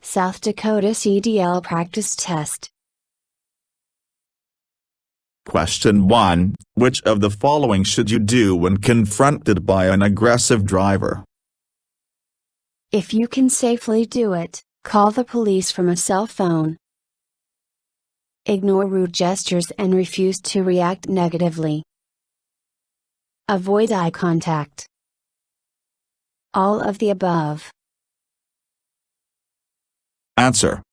South Dakota CDL practice test. Question 1. Which of the following should you do when confronted by an aggressive driver? If you can safely do it, call the police from a cell phone. Ignore rude gestures and refuse to react negatively. Avoid eye contact. All of the above. Answer.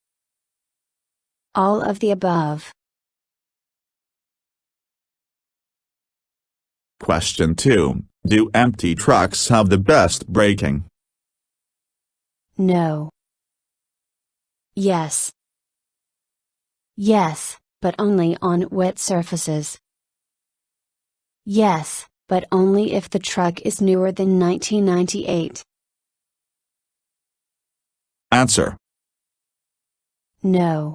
All of the above. Question 2. Do empty trucks have the best braking? No. Yes. Yes, but only on wet surfaces. Yes, but only if the truck is newer than 1998. Answer. No.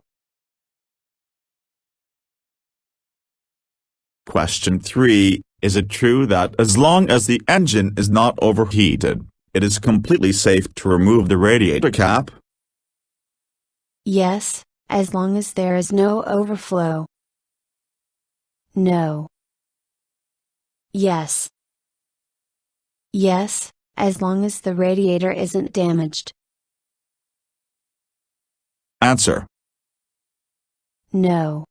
Question 3. Is it true that as long as the engine is not overheated, it is completely safe to remove the radiator cap? Yes, as long as there is no overflow. No. Yes. Yes, as long as the radiator isn't damaged. Answer. No.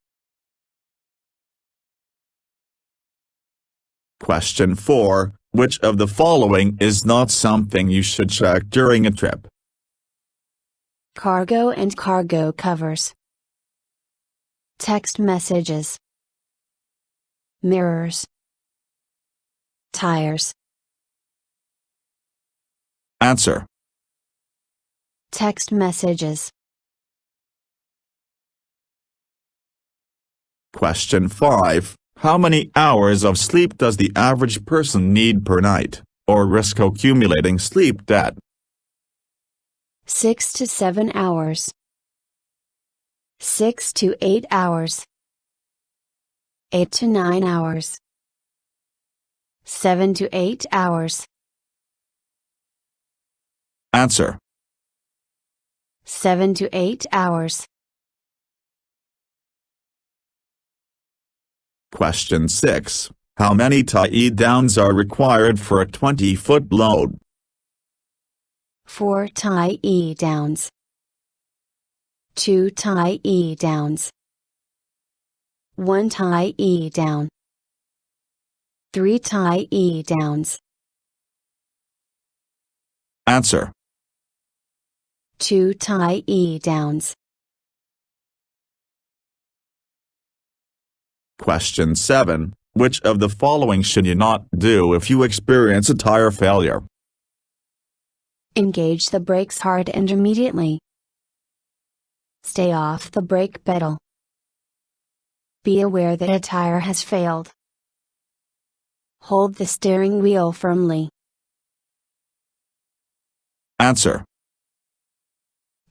Question 4. Which of the following is not something you should check during a trip? Cargo and cargo covers. Text messages. Mirrors. Tires. Answer. Text messages. Question 5. How many hours of sleep does the average person need per night, or risk accumulating sleep debt? 6 to 7 hours. 6 to 8 hours. 8 to 9 hours. 7 to 8 hours. Answer. 7 to 8 hours. Question 6. How many tie-downs are required for a 20-foot load? 4 tie-downs. 2 tie-downs. 1 tie-down. 3 tie-downs. Answer. 2 tie-downs. Question 7. Which of the following should you not do if you experience a tire failure? Engage the brakes hard and immediately. Stay off the brake pedal. Be aware that a tire has failed. Hold the steering wheel firmly. Answer.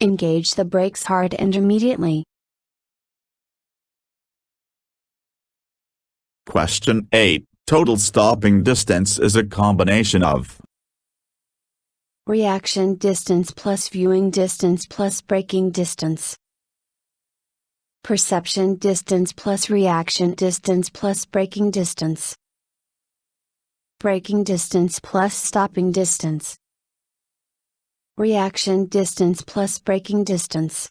Engage the brakes hard and immediately. Question 8. Total stopping distance is a combination of reaction distance plus viewing distance plus braking distance. Perception distance plus reaction distance plus braking distance. Braking distance plus stopping distance. Reaction distance plus braking distance.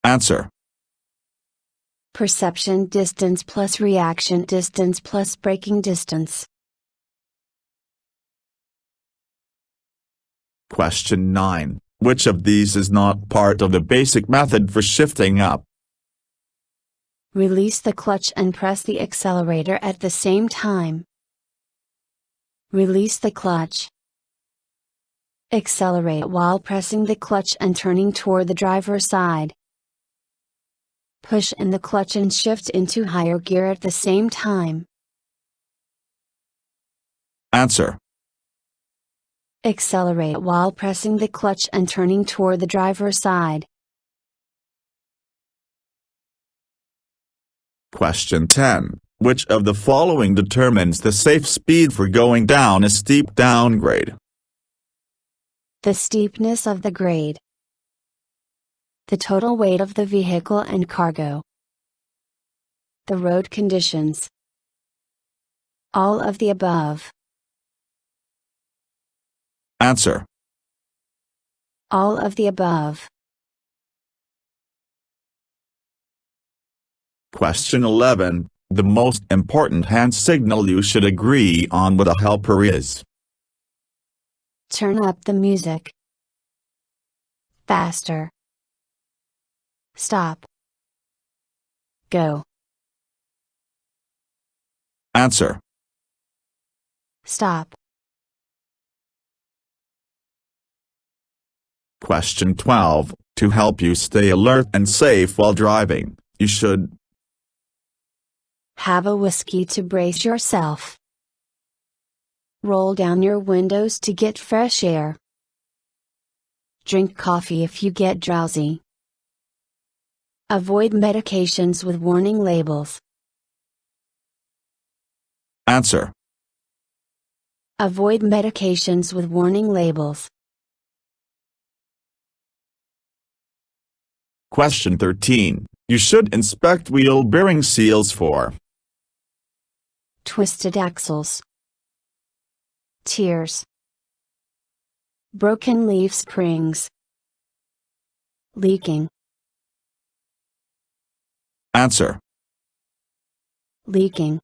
Answer. Perception distance plus reaction distance plus braking distance. Question 9. Which of these is not part of the basic method for shifting up? Release the clutch and press the accelerator at the same time. Release the clutch. Accelerate while pressing the clutch and turning toward the driver's side. Push in the clutch and shift into higher gear at the same time. Answer. Accelerate while pressing the clutch and turning toward the driver's side. Question 10. Which of the following determines the safe speed for going down a steep downgrade? The steepness of the grade. The total weight of the vehicle and cargo. The road conditions. All of the above. Answer. All of the above. Question 11. The most important hand signal you should agree on with a helper is. Turn up the music. Faster. Stop. Go. Answer. Stop. Question 12. To help you stay alert and safe while driving, you should have a whiskey to brace yourself. Roll down your windows to get fresh air. Drink coffee if you get drowsy. Avoid medications with warning labels. Answer. Avoid medications with warning labels. Question 13. You should inspect wheel bearing seals for twisted axles, tears, broken leaf springs, leaking. Answer. Leaking.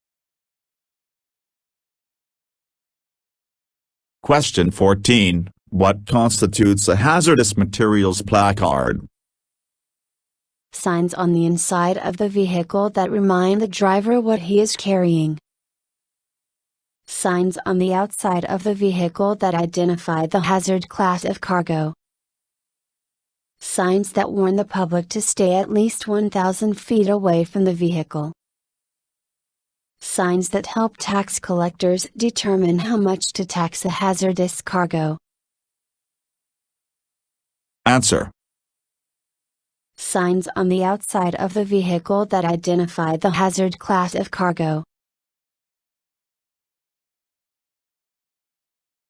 Question 14. What constitutes a hazardous materials placard? Signs on the inside of the vehicle that remind the driver what he is carrying. Signs on the outside of the vehicle that identify the hazard class of cargo. Signs that warn the public to stay at least 1,000 feet away from the vehicle. Signs that help tax collectors determine how much to tax a hazardous cargo. Answer. Signs on the outside of the vehicle that identify the hazard class of cargo.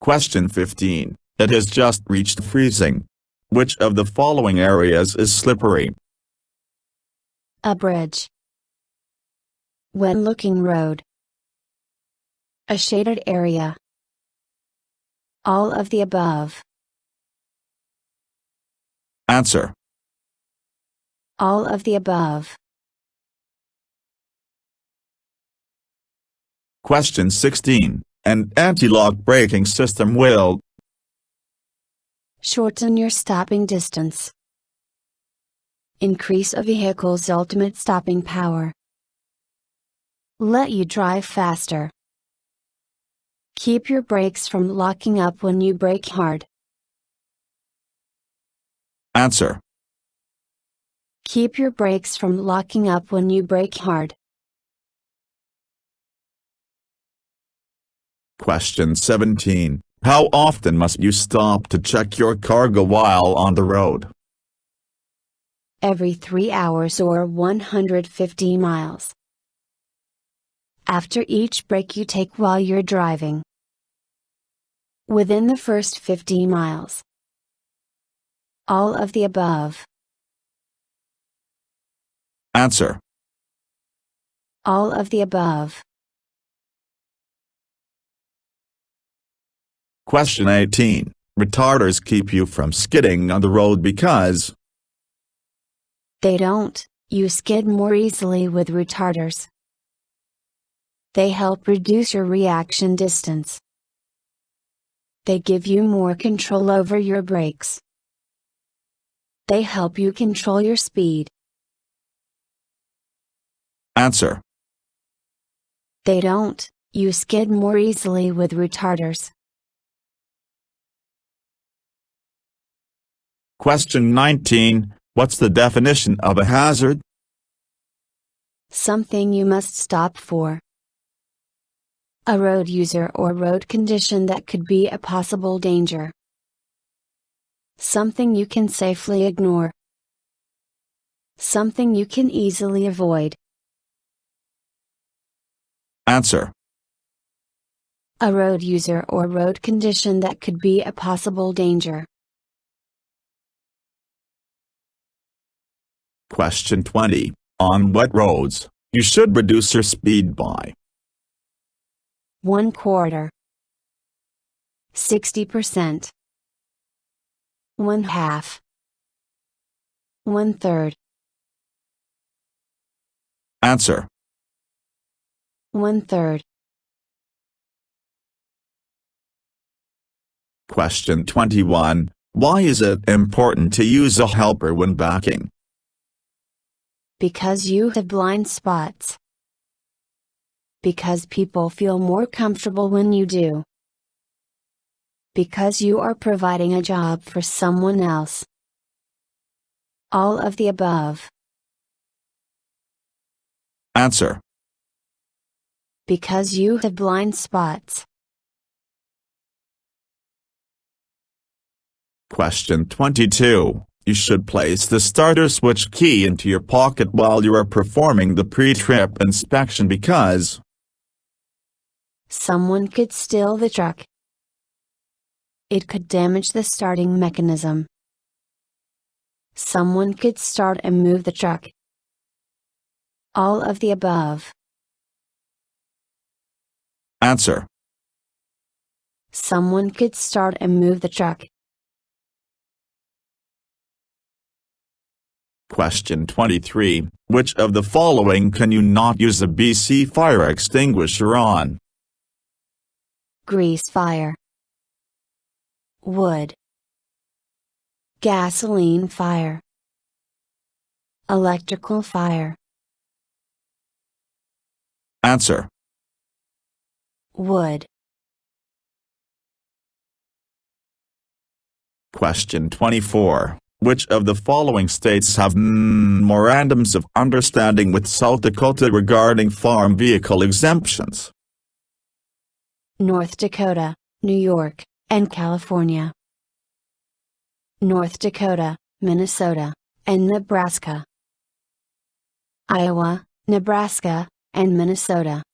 Question 15. It has just reached freezing. Which of the following areas is slippery? A bridge. When-looking road. A shaded area. All of the above. Answer. All of the above. Question 16. An anti-lock braking system will shorten your stopping distance. Increase a vehicle's ultimate stopping power. Let you drive faster. Keep your brakes from locking up when you brake hard. Answer. Keep your brakes from locking up when you brake hard. Question 17. How often must you stop to check your cargo while on the road? Every 3 hours or 150 miles. After each break you take while you're driving. Within the first 50 miles. All of the above. Answer. All of the above. Question 18. Retarders keep you from skidding on the road because they don't. You skid more easily with retarders. They help reduce your reaction distance. They give you more control over your brakes. They help you control your speed. Answer. They don't. You skid more easily with retarders. Question 19. What's the definition of a hazard? Something you must stop for. A road user or road condition that could be a possible danger. Something you can safely ignore. Something you can easily avoid. Answer. A road user or road condition that could be a possible danger. Question 20. On what roads you should reduce your speed by? 1/4, 60%, 1/2, 1/3. Answer. 1/3. Question 21. Why is it important to use a helper when backing? Because you have blind spots. Because people feel more comfortable when you do. Because you are providing a job for someone else. All of the above. Answer. Because you have blind spots. Question 22. You should place the starter switch key into your pocket while you are performing the pre-trip inspection because someone could steal the truck. It could damage the starting mechanism. Someone could start and move the truck. All of the above. Answer. Someone could start and move the truck. Question 23. Which of the following can you not use a BC fire extinguisher on? Grease fire. Wood. Gasoline fire. Electrical fire. Answer. Wood. Question 24. Which of the following states have memorandums of understanding with South Dakota regarding farm vehicle exemptions? North Dakota, New York, and California. North Dakota, Minnesota, and Nebraska. Iowa, Nebraska, and Minnesota.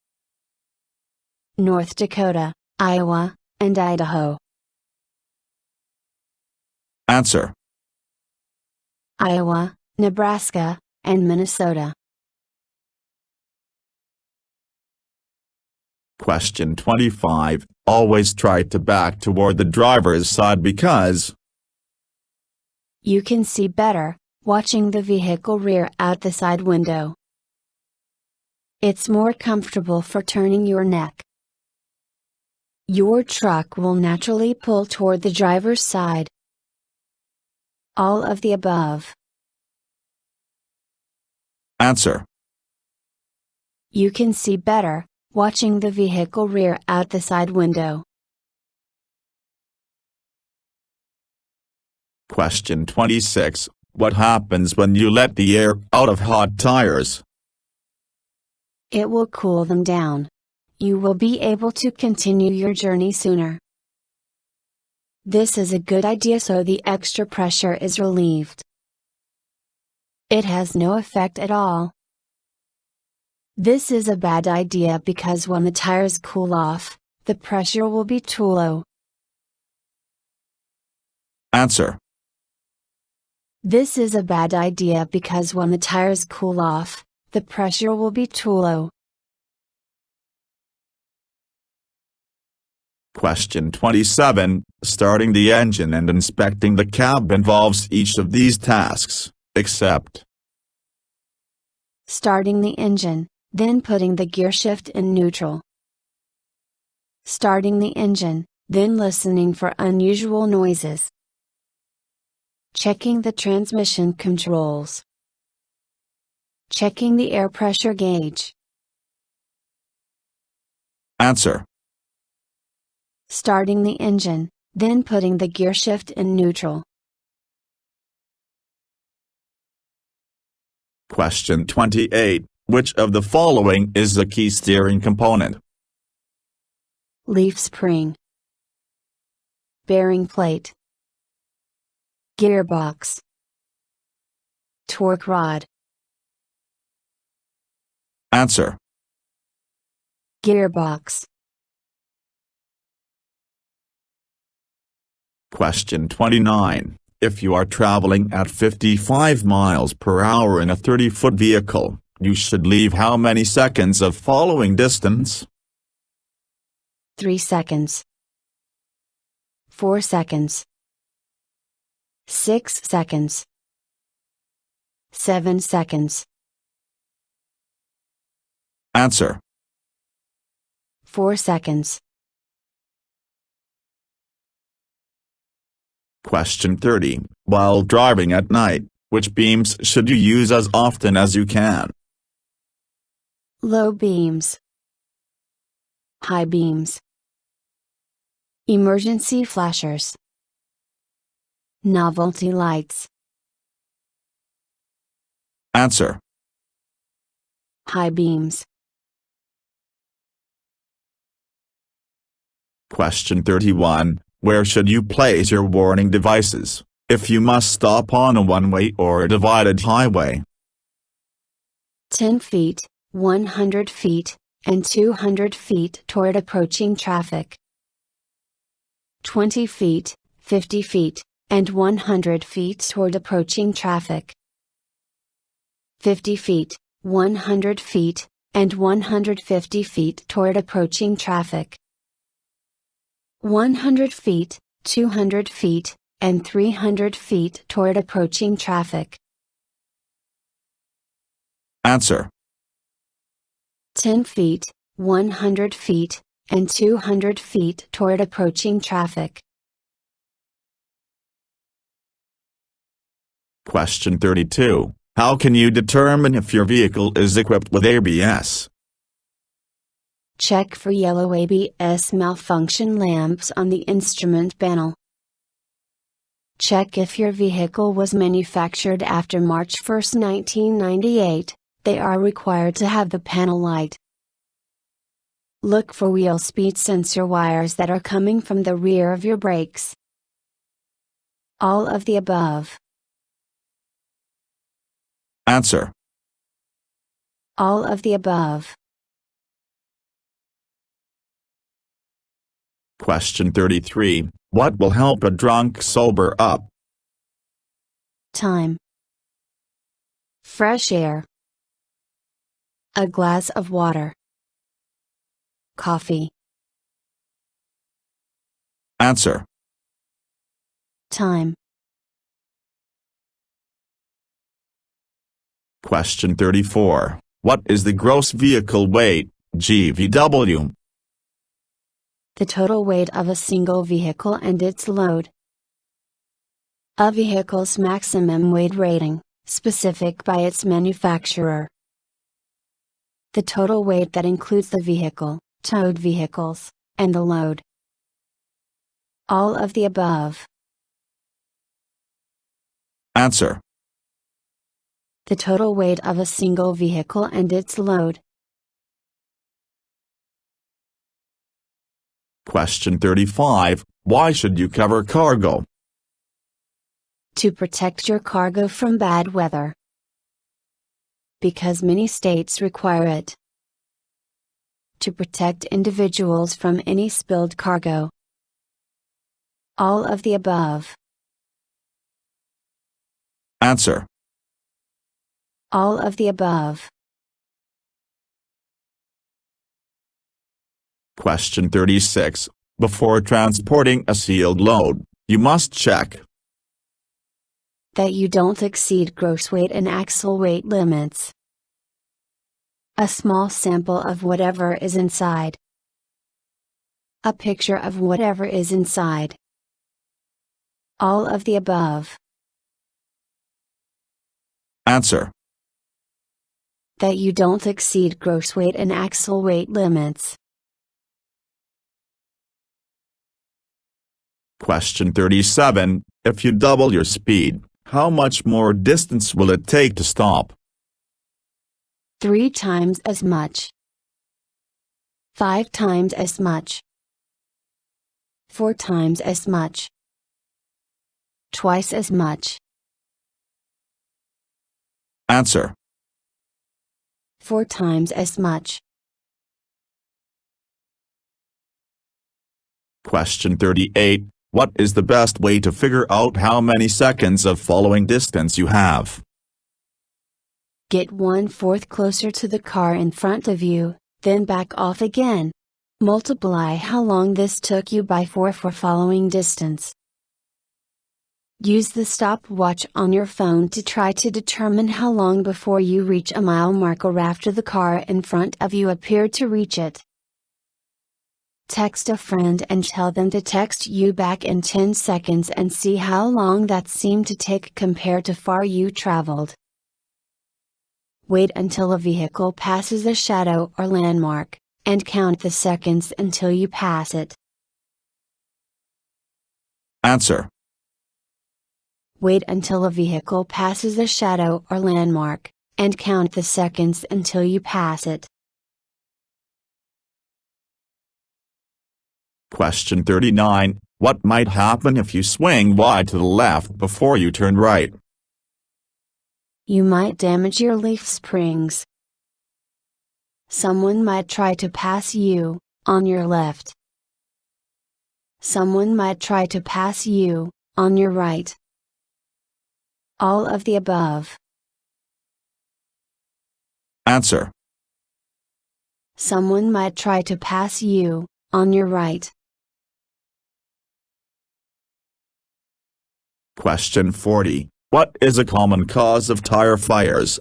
North Dakota, Iowa, and Idaho. Answer. Iowa, Nebraska, and Minnesota. Question 25. Always try to back toward the driver's side because you can see better, watching the vehicle rear out the side window. It's more comfortable for turning your neck. Your truck will naturally pull toward the driver's side. All of the above. Answer. You can see better, watching the vehicle rear out the side window. Question 26. What happens when you let the air out of hot tires? It will cool them down. You will be able to continue your journey sooner. This is a good idea so the extra pressure is relieved. It has no effect at all. This is a bad idea because when the tires cool off, the pressure will be too low. Answer. This is a bad idea because when the tires cool off, the pressure will be too low. Question 27. Starting the engine and inspecting the cab involves each of these tasks, except starting the engine, then putting the gear shift in neutral. Starting the engine, then listening for unusual noises. Checking the transmission controls. Checking the air pressure gauge. Answer. Starting the engine, then putting the gear shift in neutral. Question 28. Which of the following is the key steering component? Leaf spring. Bearing plate. Gearbox. Torque rod. Answer. Gearbox. Question 29. If you are traveling at 55 miles per hour in a 30-foot vehicle, you should leave how many seconds of following distance? 3 seconds. 4 seconds. 6 seconds. 7 seconds. Answer: 4 seconds. Question 30. While driving at night, which beams should you use as often as you can? Low beams. High beams. Emergency flashers. Novelty lights. Answer: High beams. Question 31. Where should you place your warning devices, if you must stop on a one-way or a divided highway? 10 feet, 100 feet, and 200 feet toward approaching traffic. 20 feet, 50 feet, and 100 feet toward approaching traffic. 50 feet, 100 feet, and 150 feet toward approaching traffic. 100 feet, 200 feet, and 300 feet toward approaching traffic. Answer: 10 feet, 100 feet, and 200 feet toward approaching traffic. Question 32. How can you determine if your vehicle is equipped with ABS? Check for yellow ABS malfunction lamps on the instrument panel. Check if your vehicle was manufactured after March 1, 1998, they are required to have the panel light. Look for wheel speed sensor wires that are coming from the rear of your brakes. All of the above. Answer: All of the above. Question 33. What will help a drunk sober up? Time. Fresh air. A glass of water. Coffee. Answer: Time. Question 34. What is the gross vehicle weight, GVW? The total weight of a single vehicle and its load. A vehicle's maximum weight rating, specific by its manufacturer. The total weight that includes the vehicle, towed vehicles, and the load. All of the above. Answer: The total weight of a single vehicle and its load. Question 35. Why should you cover cargo? To protect your cargo from bad weather. Because many states require it. To protect individuals from any spilled cargo. All of the above. Answer: All of the above. Question 36. Before transporting a sealed load, you must check that you don't exceed gross weight and axle weight limits. A small sample of whatever is inside. A picture of whatever is inside. All of the above. Answer: that you don't exceed gross weight and axle weight limits. Question 37. If you double your speed, how much more distance will it take to stop? 3 times as much. 5 times as much. 4 times as much. Twice as much. Answer: 4 times as much. Question 38. What is the best way to figure out how many seconds of following distance you have? Get 1/4 closer to the car in front of you, then back off again. Multiply how long this took you by 4 for following distance. Use the stopwatch on your phone to try to determine how long before you reach a mile mark or after the car in front of you appeared to reach it. Text a friend and tell them to text you back in 10 seconds and see how long that seemed to take compared to far you traveled. Wait until a vehicle passes a shadow or landmark, and count the seconds until you pass it. Answer. Wait until a vehicle passes a shadow or landmark, and count the seconds until you pass it. Question 39. What might happen if you swing wide to the left before you turn right? You might damage your leaf springs. Someone might try to pass you, on your left. Someone might try to pass you, on your right. All of the above. Answer. Someone might try to pass you, on your right. Question 40. What is a common cause of tire fires?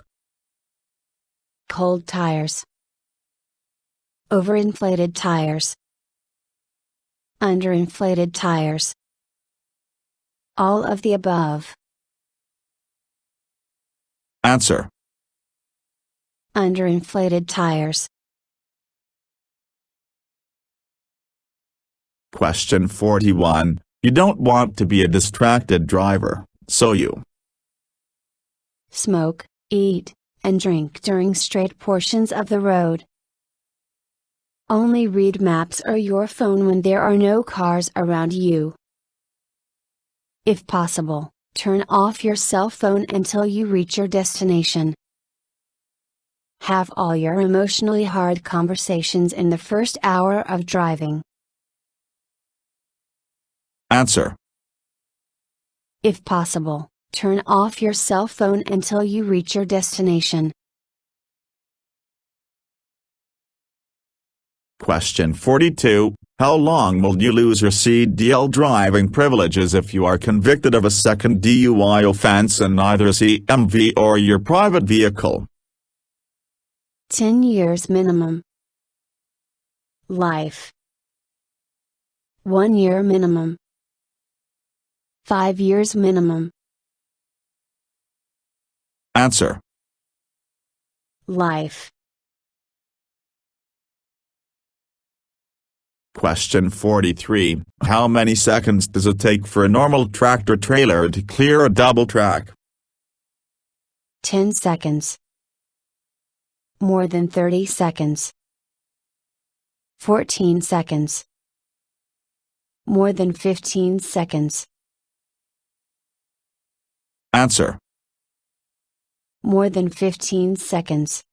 Cold tires. Overinflated tires. Underinflated tires. All of the above. Answer. Underinflated tires. Question 41. You don't want to be a distracted driver, so you smoke, eat, and drink during straight portions of the road. Only read maps or your phone when there are no cars around you. If possible, turn off your cell phone until you reach your destination. Have all your emotionally hard conversations in the first hour of driving. Answer. If possible, turn off your cell phone until you reach your destination. Question 42. How long will you lose your CDL driving privileges if you are convicted of a second DUI offense in either CMV or your private vehicle? 10 years minimum. Life. 1 year minimum. 5 years minimum. Answer. Life. Question 43. How many seconds does it take for a normal tractor-trailer to clear a double track? 10 seconds. More than 30 seconds. 14 seconds. More than 15 seconds. Answer. More than 15 seconds.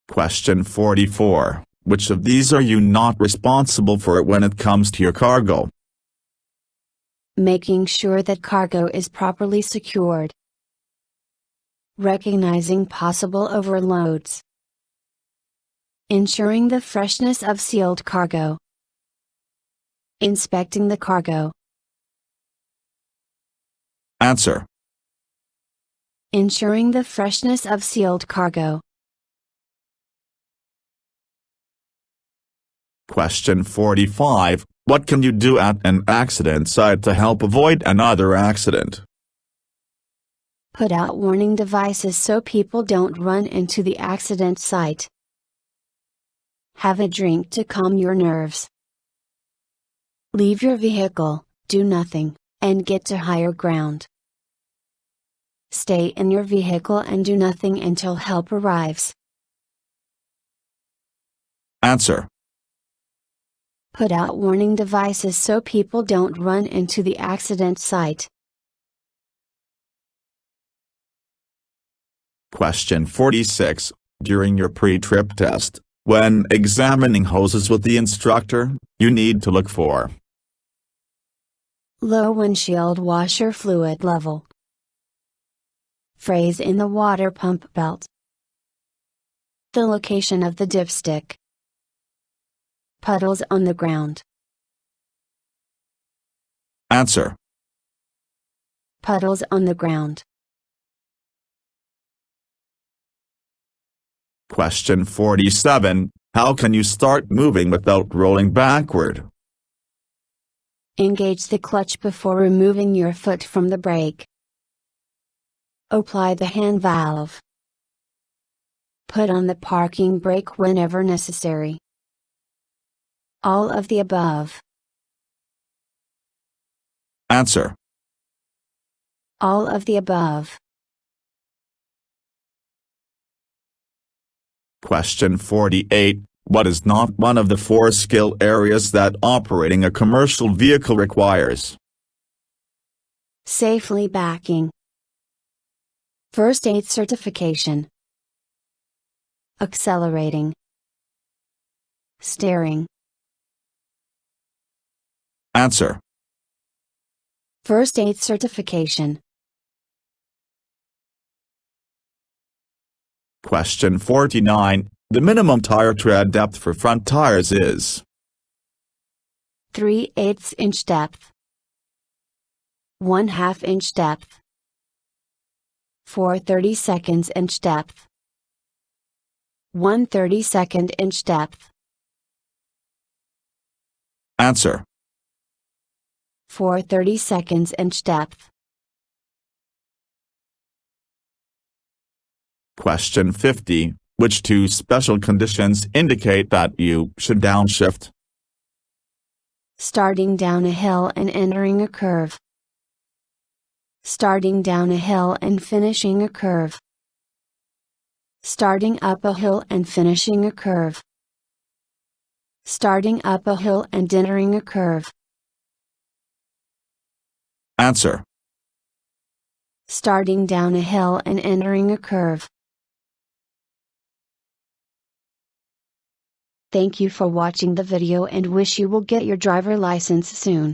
Question 44. Which of these are you not responsible for when it comes to your cargo? Making sure that cargo is properly secured. Recognizing possible overloads. Ensuring the freshness of sealed cargo. Inspecting the cargo. Answer. Ensuring the freshness of sealed cargo. Question 45. What can you do at an accident site to help avoid another accident? Put out warning devices so people don't run into the accident site. Have a drink to calm your nerves. Leave your vehicle, do nothing, and get to higher ground. Stay in your vehicle and do nothing until help arrives. Answer. Put out warning devices so people don't run into the accident site. Question 46. During your pre-trip test, When examining hoses with the instructor, you need to look for low windshield washer fluid level, phrase in the water pump belt, the location of the dipstick, puddles on the ground. Answer. Puddles on the ground. Question 47. How can you start moving without rolling backward? Engage the clutch before removing your foot from the brake. Apply the hand valve. Put on the parking brake whenever necessary. All of the above. Answer. All of the above. Question 48. What is not one of the 4 skill areas that operating a commercial vehicle requires? Safely backing. First aid certification. Accelerating. Steering. Answer. First aid certification. Question 49. The minimum tire tread depth for front tires is 3/8 inch depth, 1/2 inch depth, 4/32 inch depth, 1/32 inch depth. Answer. 4/32 inch depth. Question 50. Which 2 special conditions indicate that you should downshift? Starting down a hill and entering a curve. Starting down a hill and finishing a curve. Starting up a hill and finishing a curve. Starting up a hill and entering a curve. Answer. Starting down a hill and entering a curve. Thank you for watching the video and wish you will get your driver license soon.